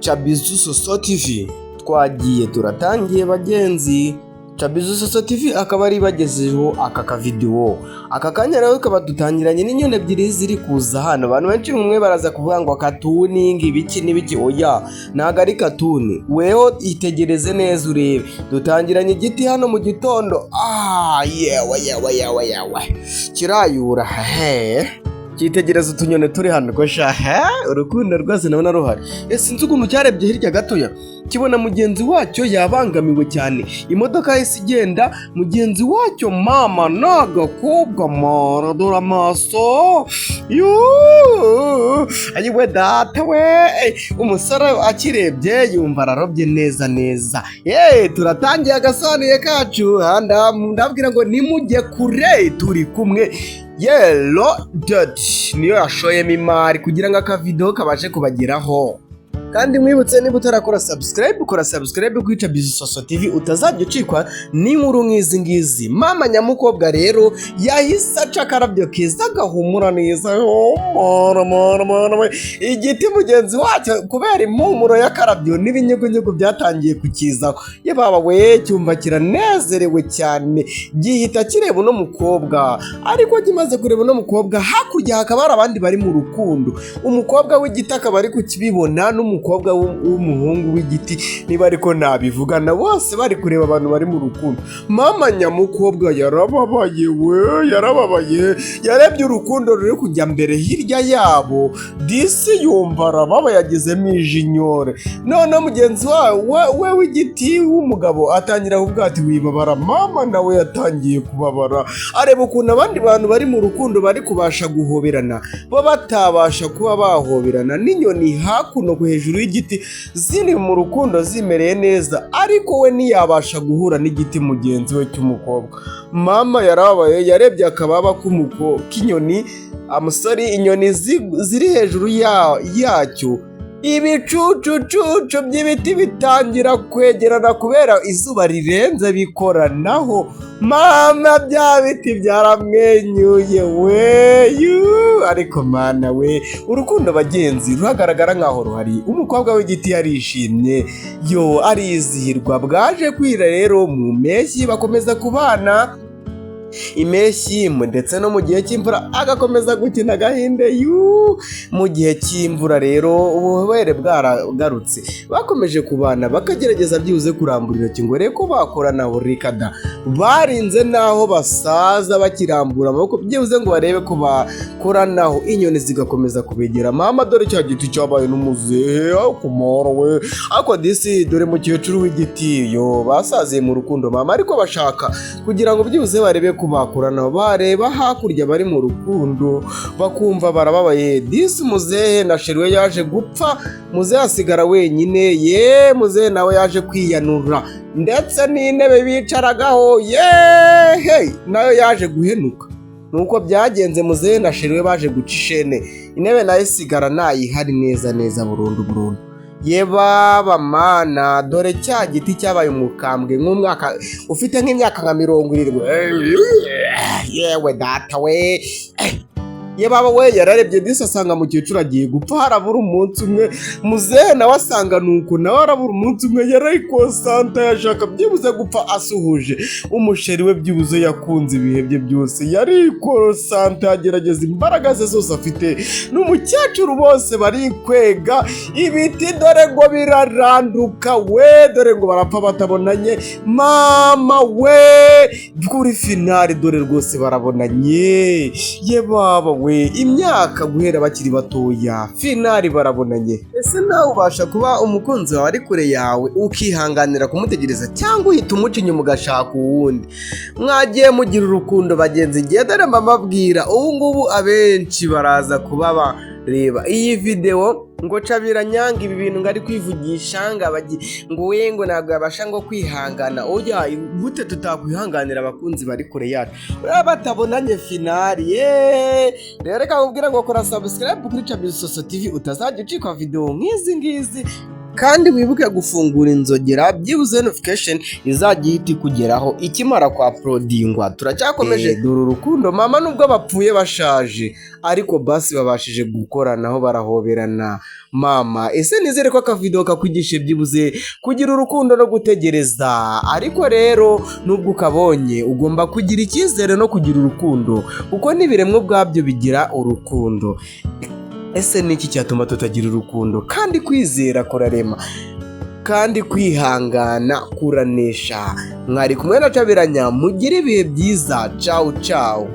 Chabizu Soso TV twagiye turatangiye bagenzi. Chabizu Soso TV akaba ari bagezeho aka video. Aka kanya rero kaba dutangiranye n'inyoni ebyiri ziri kuza hano. Abantu benshi umwe baraza kuvuga ngo katuning ibiki n'ibiki, oya naga ari katuni. Weho itegereze neza urebe. Dutangiranye igiti hano mu gitondo. Yewe. Kirayura cyitegereza utunyoni turi hano gosha urukundo rwose nabona ruhari. Sinzi ukuntu cyarebye hirya gatoya kibona mugenzi wacyo yabangamiwe cyane. Imodoka yahise igenda, mugenzi wacyo mama n'agakobwa maradora amaso ayiwe data we. Umusore akirebye yumva ararobye neza. Turatangiye agasanuye kacu, ndabwira ngo nimujye kure turi kumwe. Yellow Dot niyo yashoyemo imari kugira ngo aka video kabashe kubageraho. Kandi mwibutse niba utarakora subscribe, ukora subscribe kuri Chabizu Soso TV utazajya ucikwa n'inkuru nk'izi ngizi. Mama nyamukobwa rero yahise aca akarabyo keza gahumura neza. Igiti mugenzi wacyo kubera impumuro y'akarabyo n'ibinyugunyugu byatangiye kukizaho. Ye baba we cyumva kiranezerewe cyane, gihita kireba uno mukobwa. Ariko kimaze kureba uno mukobwa, hakurya hakaba hari abandi bari mu rukundo. Umukobwa w'igiti akaba ari kukibibona n'umukobwa w'umuhungu w'igiti, niba ariko nabivugana bose bari kureba abantu bari mu rukundo. Mama nyamukobwa yarababaye, yarebye urukundo ruri kujya mbere hirya yabo. Disi yumva arababa yagezemo ijinyore. None mugenzi we w'igiti w'umugabo atangira kuvuga ati wibabara. Mama nawe yatangiye kubabara, areba ukuntu abandi bantu bari mu rukundo bari kubasha guhoberana, bo batabasha kuba bahoberana. N'inyoni hakuno hejuru y'igiti ziri mu rukundo zimereye neza, ariko we ntiyabasha guhura n'igiti mugenzi we cy'umukobwa. Mama yarabaye, yarebye akababa k'inyoni. Amusori inyoni ziri hejuru yacyo, ibicucucucu by'ibiti bitangira kwegerana kubera izuba rirenze bikoranaho. Mama bya biti byaramwenyuye ariko mana we, urukundo bagenzi ruhagaragara nkaho ruhari. Umukobwa w'igiti yarishimye arizihirwa. Bwaje kwira rero mu mpeshyi bakomeza kubana impeshyi ndetse no mu gihe cy'imvura agakomeza gukina agahinde. Mu gihe cy'imvura rero ububere bwaragarutse, bakomeje kubana bakagerageza byibuze kurambura intoki ngo reko bakorana burikada. Barinze naho basaza bakirambura amaboko byibuze ngo barebe ko bakoranaho. Inyoni zigakomeza kubegera. Mama dore cya giti cyabaye n'umuzehe kumoro we. Ako disi dore mukecuru w'igiti basaziye mu rukundo mama, ariko bashaka kugira ngo byibuze barebe ko bakorana. Bareba hakurya bari mu rukundo bakumva barababaye. Disi muzehe na sheriwe yaje gupfa, muzehe asigara wenyine. Muzehe nawe yaje kwiyanura, ndetse n'intebe bicaragaho nayo yaje guhenuka. Nuko byagenze, muzehe na sheriwe baje guca ishene, intebe nayo isigara nayihari neza burundu. Baba mana, dore cya giti cyabaye umukambwe nk'umwaka ufite nk'imyaka nka 70. Yewe data we. Baba we yararebye disi asanga mukecuru agiye gupfa, harabura umunsi umwe. Muzehe nawe asanga nuko nawe harabura umunsi umwe. Yarayikosanta, yashaka byibuze gupfa asuhuje umusheri we, byibuze yakunze ibihe bye byose. Yarikosanta, yagerageza imbaraga ze zose afite. N'umukecuru bose barikwega. Ibiti dore ngo biraranduka dore ngo barapfa batabonanye. Mama we kuri finali dore rwose barabonanye. Baba we, imyaka guhera bakiri batoya, finali barabonanye. Ese nawe ubasha kuba umukunzi wawe ari kure yawe ukihanganira kumutegereza, cyangwa uhita umuca inyuma ugashaka uwundi? Mwagiye mugira urukundo bagenzi. Ngiye dore mbabwira, ubu ngubu abenshi baraza kuba bareba iyi video ngo cabiranyanga ibi bintu ngari kwivugisha ngo we ngo ntabwo yabasha ngo kwihangana. Oya, gute tutakwihanganira abakunzi bari kure yacu batabonanye finali? Rero reka nkubwira ngo kora subscribe kuri Chabizu Soso TV utazajya ucikwa video nk'izi ngizi. kandi wibuke gufungura inzogera byibuze notification izajya ihita ikugeraho ikimara kwa prodingwa. Turacyakomeje dore urukundo mama nubwo bapfuye bashaje ariko basi babashije gukoranaho barahoberana. Mama ese nizere ko akavidewo kakwigishe byibuze kugira urukundo no gutegereza, ariko rero nubwo ukabonye ugomba kugira icyizere no kugira urukundo kuko n'ibiremwa ubwabyo bigira urukundo. Ese niki cyatuma tutagira urukundo? Kandi kwizera kurarema kandi kwihangana kuranesha. Mwari kumwe na Cabiranya, mugire ibihe byiza. Ciao ciao.